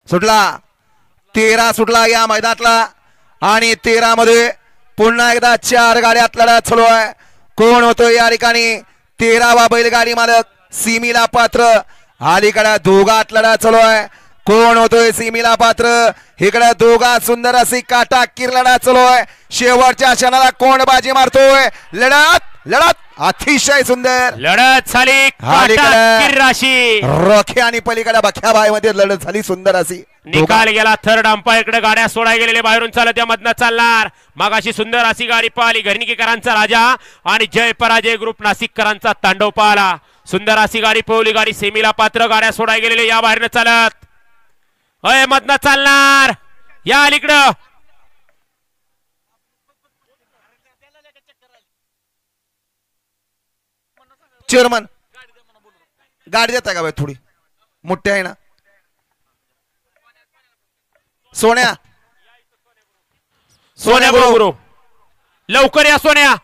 सुटला 13 सुटला या मैदानातला आणि 13 मध्ये पुन्हा एकदा 4 गाड्यात लढत चालू आहे. कोण होतो या ठिकाणी 13वा बैलगाडी मालक सीमीला पात्र. अलीकडे दोघात लढत चालू आहे. कोण होतोय सीमीला पात्र. इकडे दोघा सुंदर अशी काटाकीर लढत चालू आहे. शेवटच्या क्षणाला कोण बाजी मारतोय. लढत लढत अतिशय सुंदर लढत झाली काटाकीर राशी. रोखे आणि पलीकडे बख्याबाई मध्ये लढत झाली सुंदर अशी. निकाल गेला थर्ड अंपायर कडे गाड्या सोडाय गेलेले बाहेरून चालत या मधनं चालणार. मग अशी सुंदर अशी गाडी पाहिली घरणीकरांचा राजा आणि जय पराजय ग्रुप नाशिककरांचा तांडव पाहला. सुंदर अशी गाडी पळवली. गाडी सेमीला पात्र. गाड्या सोडाय गेलेले या बाहेरनं चालत अय मधनं चालणार या अलीकडं. चेअरमन गाडी देता का बाई थोडी मोठी आहे ना. सोन्या सोन्या बरोबर लवकर या सोन्या.